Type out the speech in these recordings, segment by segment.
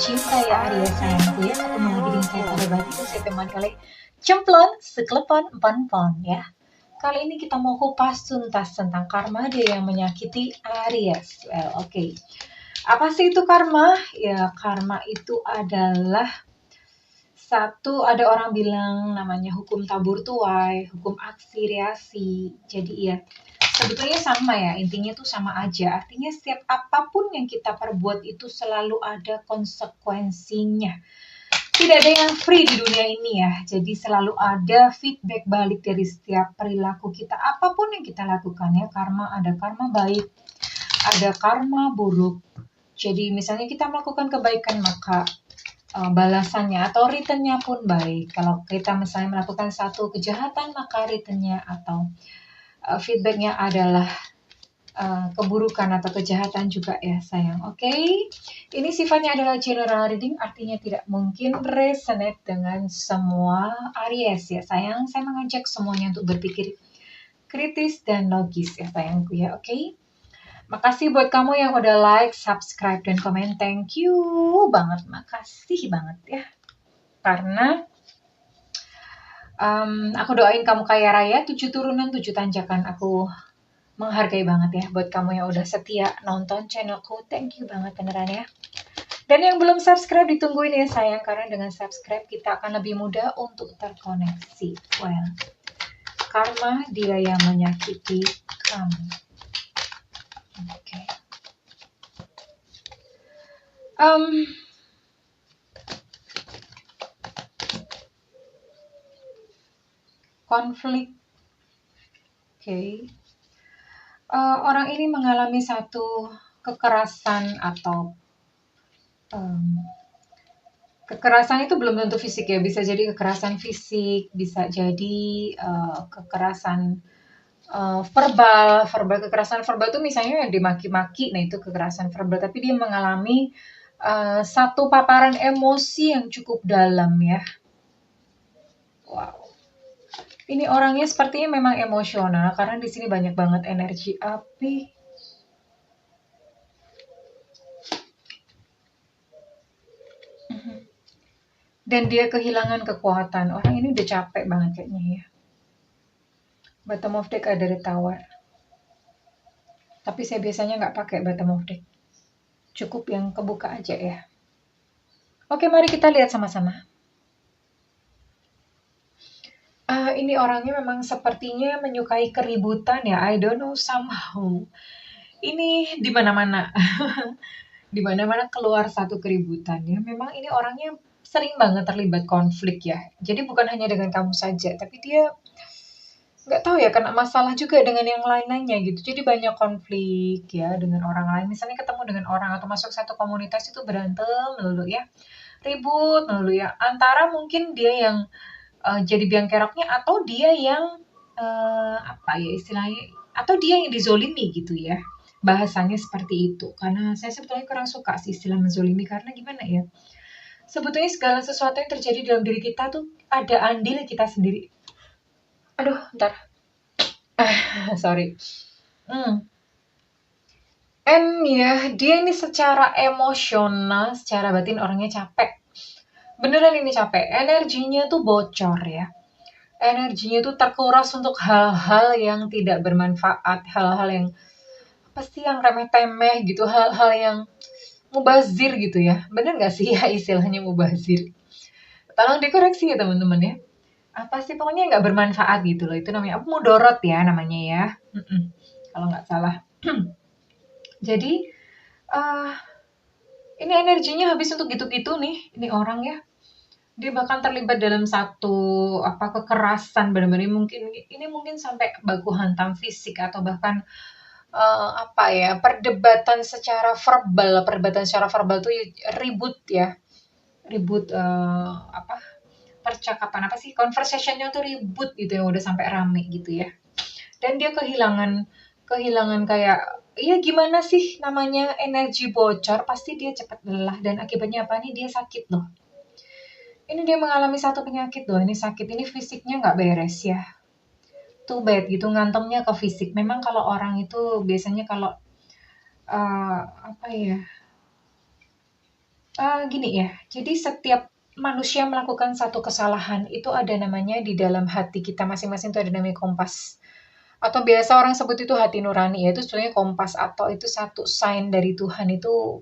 cinta ya Aries sayangku ya. Ketemu lagi dengan saya pada Bati. Saya temani oleh Cemplon, Seklepon, Empon-pon ya. Kali ini kita mau kupas tuntas tentang karma dia yang menyakiti Aries. Well, oke. Apa sih itu karma? Ya, karma itu adalah satu, ada orang bilang namanya hukum tabur tuai, hukum aksi reaksi. Jadi ya, sebetulnya sama ya, intinya tuh sama aja. Artinya setiap apapun yang kita perbuat itu selalu ada konsekuensinya. Tidak ada yang free di dunia ini ya. Jadi selalu ada feedback balik dari setiap perilaku kita. Apapun yang kita lakukan ya, karma ada karma baik, ada karma buruk. Jadi misalnya kita melakukan kebaikan maka balasannya atau returnnya pun baik. Kalau kita misalnya melakukan satu kejahatan maka returnnya atau feedbacknya adalah keburukan atau kejahatan juga ya sayang. Oke, ini sifatnya adalah general reading, artinya tidak mungkin resonate dengan semua Aries ya sayang. Saya mengajak semuanya untuk berpikir kritis dan logis ya sayangku ya. Oke, makasih buat kamu yang udah like, subscribe, dan komen. Thank you banget, makasih banget ya. Karena aku doain kamu kaya raya, 7 turunan, 7 tanjakan. Aku menghargai banget ya buat kamu yang udah setia nonton channelku. Thank you banget beneran ya. Dan yang belum subscribe ditungguin ya sayang, karena dengan subscribe kita akan lebih mudah untuk terkoneksi. Well, karma dia yang menyakiti kamu. Oke. Konflik. Oke. Orang ini mengalami satu kekerasan atau kekerasan itu belum tentu fisik ya, bisa jadi kekerasan fisik, bisa jadi kekerasan verbal kekerasan verbal itu misalnya dimaki-maki, nah itu kekerasan verbal, tapi dia mengalami satu paparan emosi yang cukup dalam ya. Wow, ini orangnya sepertinya memang emosional karena di sini banyak banget energi api. Dan dia kehilangan kekuatan. Orang ini udah capek banget kayaknya ya. Bottom of deck ada Tower. Tapi saya biasanya nggak pakai bottom of deck. Cukup yang kebuka aja ya. Oke, mari kita lihat sama-sama. Ini orangnya memang sepertinya menyukai keributan ya. I don't know, somehow. Ini di mana-mana. Di mana-mana keluar satu keributan ya. Memang ini orangnya sering banget terlibat konflik ya. Jadi bukan hanya dengan kamu saja, tapi dia nggak tahu ya, kena masalah juga dengan yang lain-lainnya gitu. Jadi banyak konflik ya dengan orang lain. Misalnya ketemu dengan orang atau masuk satu komunitas itu berantem melulu ya, ribut melulu ya. Antara mungkin dia yang jadi biang keroknya, atau dia yang apa ya istilahnya, atau dia yang dizolimi gitu ya. Bahasanya seperti itu. Karena saya sebetulnya kurang suka sih istilah menzolimi, karena gimana ya? Sebetulnya segala sesuatu yang terjadi dalam diri kita tuh ada andil kita sendiri. Aduh, ntar. Sorry. And ya, dia ini secara emosional, secara batin orangnya capek. Beneran ini capek. Energinya tuh bocor ya. Energinya tuh terkuras untuk hal-hal yang tidak bermanfaat, hal-hal yang apa sih, yang remeh-temeh gitu, hal-hal yang mubazir gitu ya. Bener gak sih ya istilahnya mubazir? Tolong dikoreksi ya teman-teman ya. Apa sih, pokoknya nggak bermanfaat gitu loh. Itu namanya mudorot ya namanya ya. Kalau nggak salah. Jadi ini energinya habis untuk gitu-gitu nih, ini orang ya. Dia bahkan terlibat dalam satu kekerasan, benar-benar mungkin ini mungkin sampai baku hantam fisik, atau bahkan perdebatan secara verbal. Perdebatan secara verbal tuh ribut ya. Ribut percakapan conversationnya tuh ribut gitu ya, udah sampai rame gitu ya. Dan dia kehilangan kayak, iya gimana sih namanya energi bocor, pasti dia cepat lelah, dan akibatnya apa nih, dia sakit loh. Ini dia mengalami satu penyakit loh, ini sakit, ini fisiknya nggak beres ya. Too bad gitu, ngantemnya ke fisik. Memang kalau orang itu biasanya kalau Gini ya, jadi setiap manusia melakukan satu kesalahan itu ada namanya di dalam hati kita masing-masing itu ada namanya kompas. Atau biasa orang sebut itu hati nurani, ya itu sebenarnya kompas atau itu satu sign dari Tuhan itu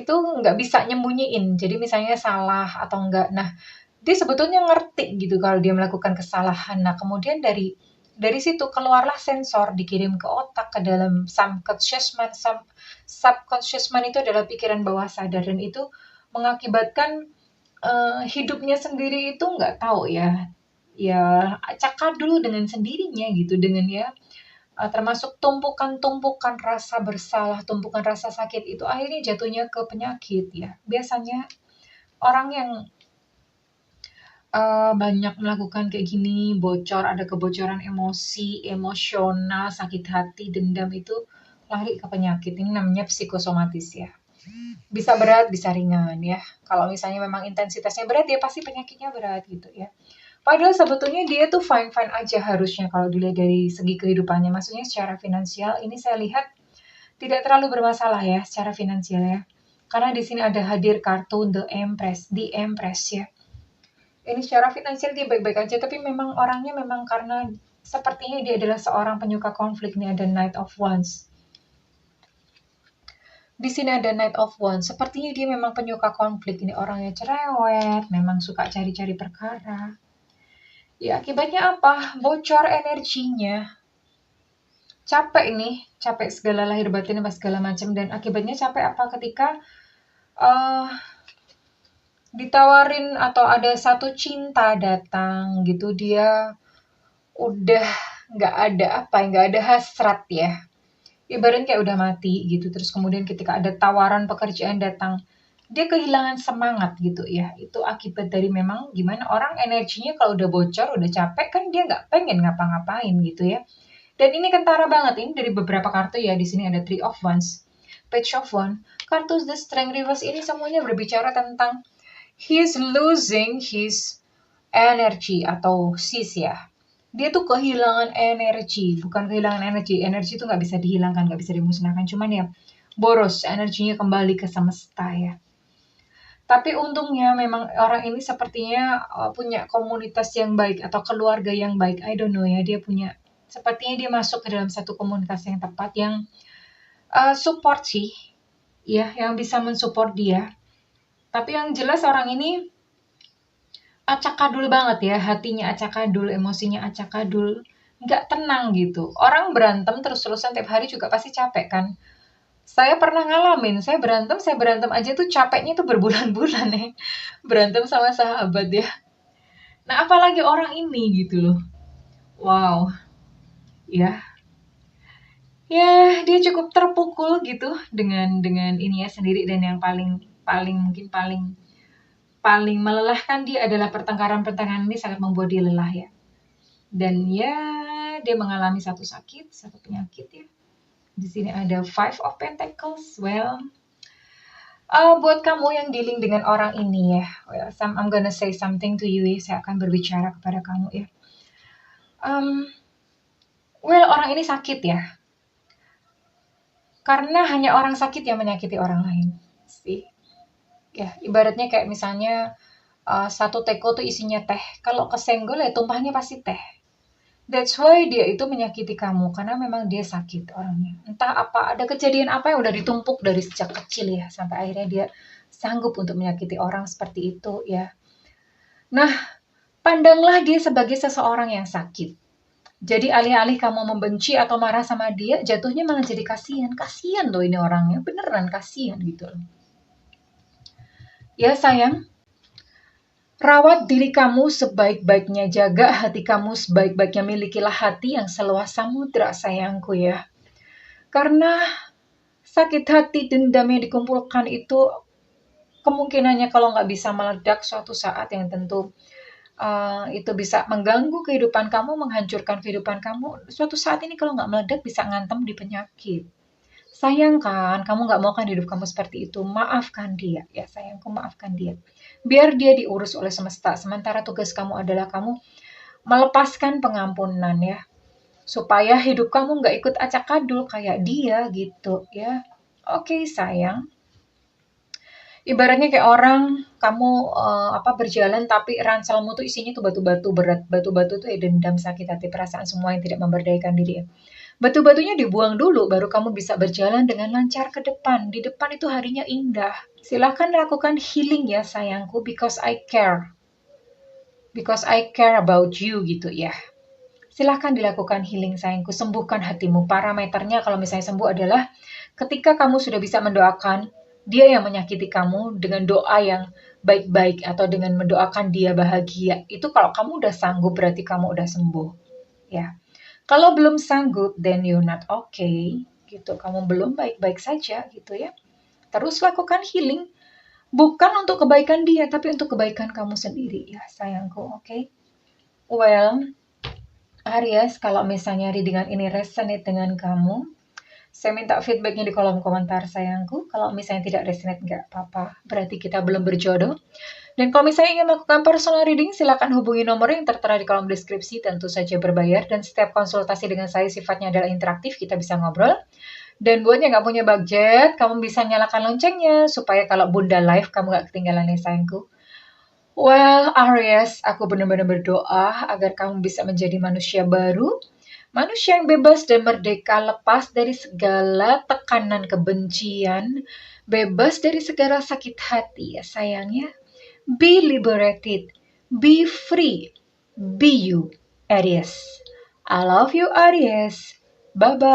nggak bisa nyembunyiin. Jadi misalnya salah atau enggak. Nah, dia sebetulnya ngerti gitu kalau dia melakukan kesalahan. Nah, kemudian dari situ keluarlah sensor dikirim ke otak ke dalam subconscious mind itu adalah pikiran bawah sadar dan itu mengakibatkan hidupnya sendiri itu nggak tahu ya acak dulu dengan sendirinya gitu dengan termasuk tumpukan-tumpukan rasa bersalah, tumpukan rasa sakit itu akhirnya jatuhnya ke penyakit ya. Biasanya orang yang banyak melakukan kayak gini, bocor, ada kebocoran emosi, emosional, sakit hati, dendam itu lari ke penyakit. Ini namanya psikosomatis ya. Bisa berat, bisa ringan ya. Kalau misalnya memang intensitasnya berat, dia pasti penyakitnya berat gitu ya. Padahal sebetulnya dia tuh fine-fine aja harusnya kalau dilihat dari segi kehidupannya. Maksudnya secara finansial ini saya lihat tidak terlalu bermasalah ya secara finansial ya. Karena di sini ada hadir kartu The Empress ya. Ini secara finansial dia baik-baik aja, tapi memang orangnya memang karena sepertinya dia adalah seorang penyuka konflik nih, ada Knight of Wands. Di sini ada Knight of Wands. Sepertinya dia memang penyuka konflik. Ini orangnya cerewet, memang suka cari-cari perkara. Ya, akibatnya apa? Bocor energinya. Capek ini, capek segala lahir batin apa segala macam dan akibatnya capek apa ketika uh, ditawarin atau ada satu cinta datang gitu dia udah nggak ada hasrat ya. Ibaratnya kayak udah mati gitu. Terus kemudian ketika ada tawaran pekerjaan datang, dia kehilangan semangat gitu ya. Itu akibat dari memang gimana orang energinya kalau udah bocor, udah capek kan dia nggak pengen ngapa-ngapain gitu ya. Dan ini kentara banget ini dari beberapa kartu ya. Di sini ada Three of Wands, Page of Wands, kartu The Strength Reverse ini semuanya berbicara tentang he's losing his energy atau sis ya. Dia tuh kehilangan energi, bukan kehilangan energi. Energi itu nggak bisa dihilangkan, nggak bisa dimusnahkan. Cuman ya boros, energinya kembali ke semesta ya. Tapi untungnya memang orang ini sepertinya punya komunitas yang baik atau keluarga yang baik. I don't know ya, dia punya sepertinya dia masuk ke dalam satu komunitas yang tepat yang support sih, ya, yang bisa mensupport dia. Tapi yang jelas orang ini acak-adul banget ya, hatinya acak-adul, emosinya acak-adul, nggak tenang gitu. Orang berantem terus-terusan tiap hari juga pasti capek kan. Saya pernah ngalamin, saya berantem aja tuh capeknya tuh berbulan-bulan ya. Berantem sama sahabat ya. Nah, apalagi orang ini gitu loh. Wow, ya. Ya, dia cukup terpukul gitu dengan ini ya sendiri dan yang paling paling mungkin paling paling melelahkan dia adalah pertengkaran-pertengkaran ini sangat membuat dia lelah ya. Dan ya, dia mengalami satu sakit, satu penyakit ya. Di sini ada Five of Pentacles. Well, buat kamu yang dealing dengan orang ini ya, well, I'm gonna say something to you ya. Saya akan berbicara kepada kamu ya. Well, orang ini sakit ya. Karena hanya orang sakit yang menyakiti orang lain. Sih. Ya, ibaratnya kayak misalnya satu teko tuh isinya teh. Kalau kesenggol ya tumpahnya pasti teh. That's why dia itu menyakiti kamu karena memang dia sakit orangnya. Entah apa ada kejadian apa yang udah ditumpuk dari sejak kecil ya sampai akhirnya dia sanggup untuk menyakiti orang seperti itu ya. Nah, pandanglah dia sebagai seseorang yang sakit. Jadi alih-alih kamu membenci atau marah sama dia, jatuhnya malah jadi kasihan. Kasihan loh ini orangnya, beneran kasihan gitu loh. Ya sayang, rawat diri kamu sebaik-baiknya, jaga hati kamu sebaik-baiknya, milikilah hati yang seluas samudra sayangku ya. Karena sakit hati, dendam yang dikumpulkan itu kemungkinannya kalau nggak bisa meledak suatu saat yang tentu itu bisa mengganggu kehidupan kamu, menghancurkan kehidupan kamu. Suatu saat ini kalau nggak meledak bisa ngantem di penyakit. Sayang kan, kamu nggak mau kan hidup kamu seperti itu. Maafkan dia, ya sayangku maafkan dia. Biar dia diurus oleh semesta. Sementara tugas kamu adalah kamu melepaskan pengampunan ya. Supaya hidup kamu nggak ikut acak-adul kayak dia gitu ya. Oke sayang. Ibaratnya kayak orang kamu berjalan tapi ranselmu tuh isinya tuh batu-batu berat. Batu-batu tuh ya dendam, sakit hati, perasaan semua yang tidak memberdayakan diri ya. Batu-batunya dibuang dulu baru kamu bisa berjalan dengan lancar ke depan. Di depan itu harinya indah. Silahkan lakukan healing ya sayangku, because I care. Because I care about you gitu ya. Silahkan dilakukan healing sayangku, sembuhkan hatimu. Parameternya kalau misalnya sembuh adalah ketika kamu sudah bisa mendoakan dia yang menyakiti kamu dengan doa yang baik-baik atau dengan mendoakan dia bahagia. Itu kalau kamu udah sanggup berarti kamu udah sembuh. Ya. Kalau belum sanggup, then you're not okay. Gitu. Kamu belum baik-baik saja gitu ya. Terus lakukan healing. Bukan untuk kebaikan dia, tapi untuk kebaikan kamu sendiri ya sayangku, oke? Okay? Well, Aries, kalau misalnya readingan ini resonate dengan kamu, saya minta feedbacknya di kolom komentar sayangku. Kalau misalnya tidak resonate, nggak apa-apa. Berarti kita belum berjodoh. Dan kalau misalnya ingin melakukan personal reading, silakan hubungi nomor yang tertera di kolom deskripsi. Tentu saja berbayar. Dan setiap konsultasi dengan saya sifatnya adalah interaktif. Kita bisa ngobrol. Dan buat yang nggak punya budget, kamu bisa nyalakan loncengnya. Supaya kalau Bunda live, kamu nggak ketinggalan nih sayangku. Well, Aries, aku benar-benar berdoa agar kamu bisa menjadi manusia baru, manusia yang bebas dan merdeka, lepas dari segala tekanan kebencian, bebas dari segala sakit hati ya sayangnya. Be liberated, be free, be you, Aries. I love you, Aries. Bye-bye.